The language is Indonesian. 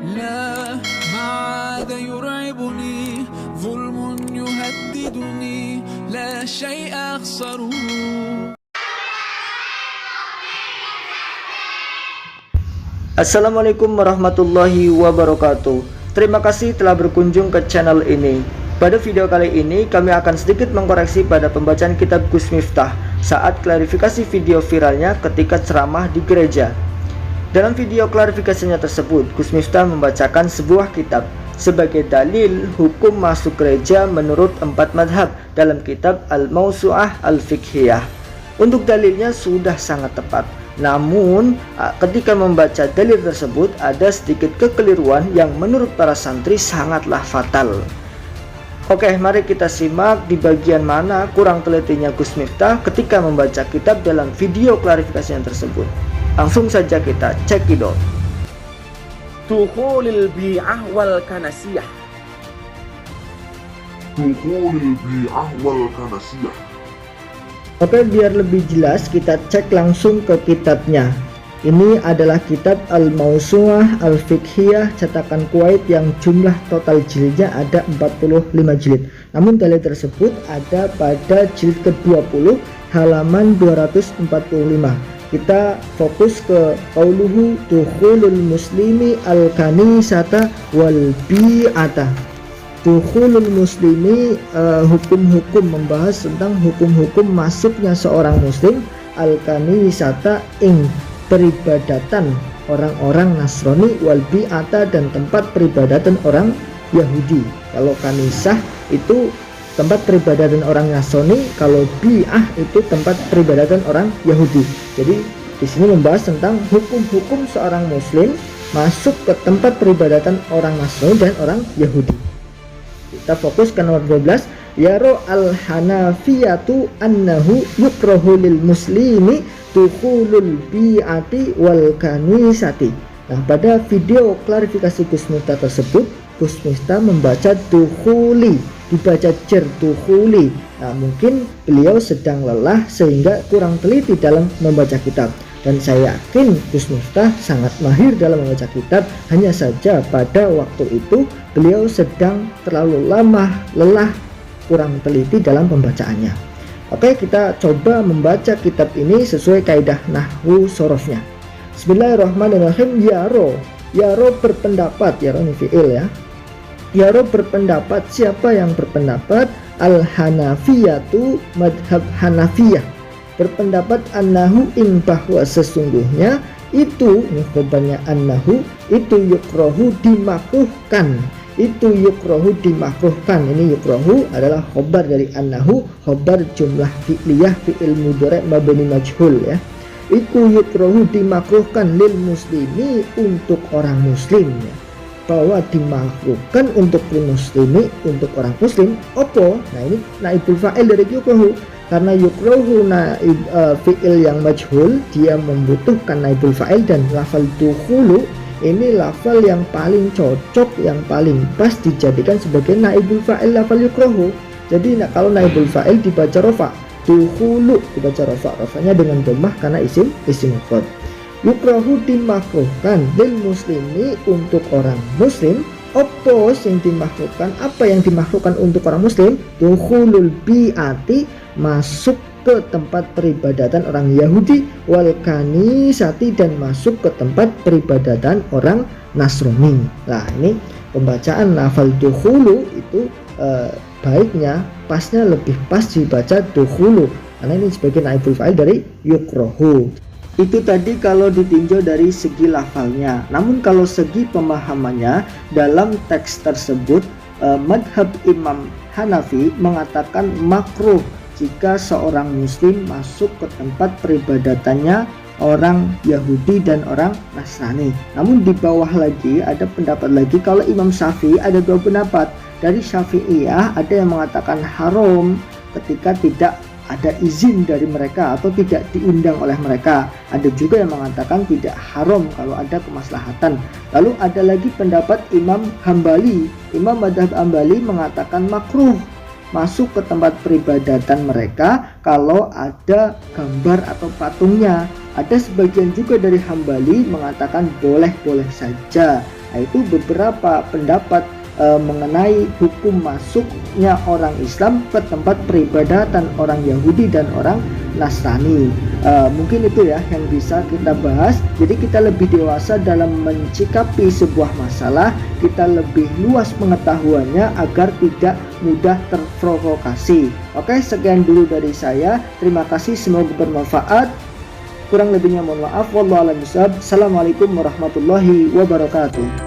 لا ما عاد يرعبني ظلم يهددني لا شيء أخسره. Assalamualaikum warahmatullahi wabarakatuh. Terima kasih telah berkunjung ke channel ini. Pada video kali ini kami akan sedikit mengkoreksi pada pembacaan kitab Gus Miftah saat klarifikasi video viralnya ketika ceramah di gereja. Dalam video klarifikasinya tersebut, Gus Miftah membacakan sebuah kitab sebagai dalil hukum masuk gereja menurut 4 madhab dalam kitab Al-Mawsu'ah Al-Fiqhiyah. Untuk dalilnya sudah sangat tepat. Namun, ketika membaca dalil tersebut ada sedikit kekeliruan yang menurut para santri sangatlah fatal. Oke, mari kita simak di bagian mana kurang telitinya Gus Miftah ketika membaca kitab dalam video klarifikasinya tersebut. Langsung saja kita cekidot. Dukhulil bi'ah wal kanasiyah. دخول البيعة والكنسية. Oke, biar lebih jelas kita cek langsung ke kitabnya. Ini adalah kitab Al-Mawsu'ah Al-Fiqhiyah cetakan Kuwait yang jumlah total jilidnya ada 45 jilid. Namun dalil tersebut ada pada jilid ke-20 halaman 245. Kita fokus ke qauluhu dukhulul muslimi al-kanisata wal bi'ata. Dukhulul muslimi hukum-hukum, membahas tentang hukum-hukum masuknya seorang muslim al-kanisata ing peribadatan orang-orang Nasrani wal bi'ata dan tempat peribadatan orang Yahudi. Kalau kanisah itu tempat peribadatan orang Nasrani, kalau bi'ah itu tempat peribadatan orang Yahudi. Jadi di sini membahas tentang hukum-hukum seorang muslim masuk ke tempat peribadatan orang Nasrani dan orang Yahudi. Kita fokus ke nomor 12. Yaro al-hanafiyatu annahu yukrahu lil muslimi dukhulul bi'ati wal kanisati. Nah, pada video klarifikasi Gus Miftah tersebut, Gus Miftah membaca dukhuli, dibaca jer dukhuli. Nah, mungkin beliau sedang lelah sehingga kurang teliti dalam membaca kitab. Dan saya yakin Gus Miftah sangat mahir dalam membaca kitab, hanya saja pada waktu itu beliau sedang terlalu lama lelah, kurang teliti dalam pembacaannya. Oke, kita coba membaca kitab ini sesuai kaidah nahwu sorofnya. Bismillahirrahmanirrahim. Yaro berpendapat, yaro ini fi'il ya. Yaro berpendapat, siapa yang berpendapat? Al-Hanafiyatu madhab Hanafiyah berpendapat annahu ing bahwa sesungguhnya itu, ini khobarnya annahu, itu yukrohu dimakruhkan, itu yukrohu dimakruhkan. Ini yukrohu adalah khobar dari annahu, khobar jumlah fi'liyah fi'il mudhari' mabni majhul ya. Itu yukrohu dimakruhkan lil muslimi untuk orang muslim ya. Bahwa dimakruhkan untuk muslimi, untuk orang muslim. Opo? Nah, ini naibul fa'il dari yukrohu. Karena yukrohu fi'il yang majhul, dia membutuhkan naibul fa'il, dan lafal dukhulu ini lafal yang paling cocok, yang paling pas dijadikan sebagai naibul fa'il lafal yukrohu. Jadi kalau naibul fa'il dibaca rofa, dukhulu dibaca rofa, rofanya dengan dhammah karena isim mufrad. Yukrohu dimakruhkan lil muslimi untuk orang muslim. Opo yang dimakruhkan, apa yang dimakruhkan untuk orang muslim? Dukhulul bi'ati, masuk ke tempat peribadatan orang Yahudi, wal kanisati, dan masuk ke tempat peribadatan orang Nasrani. Nah, ini pembacaan lafal dukhulu itu baiknya, pasnya lebih pas dibaca dukhulu karena ini sebagai naibul fa'il dari yukrohu. Itu tadi kalau ditinjau dari segi lafalnya. Namun kalau segi pemahamannya, dalam teks tersebut madhab Imam Hanafi mengatakan makruh jika seorang muslim masuk ke tempat peribadatannya orang Yahudi dan orang Nasrani. Namun di bawah lagi ada pendapat lagi, kalau Imam Syafi'i ada dua pendapat. Dari Syafi'iyah ada yang mengatakan haram ketika tidak ada izin dari mereka atau tidak diundang oleh mereka. Ada juga yang mengatakan tidak haram kalau ada kemaslahatan. Lalu ada lagi pendapat Imam Hambali. Imam madhab Hambali mengatakan makruh masuk ke tempat peribadatan mereka kalau ada gambar atau patungnya, Ada sebagian juga dari Hambali mengatakan boleh-boleh saja. Itu beberapa pendapat mengenai hukum masuknya orang Islam ke tempat peribadatan orang Yahudi dan orang Nasrani. Mungkin itu ya yang bisa kita bahas. Jadi kita lebih dewasa dalam mencikapi sebuah masalah, kita lebih luas pengetahuannya agar tidak mudah terprovokasi. Oke, sekian dulu dari saya. Terima kasih, semoga bermanfaat. Kurang lebihnya mohon maaf. Wallahu a'lam bishawab. Assalamualaikum warahmatullahi wabarakatuh.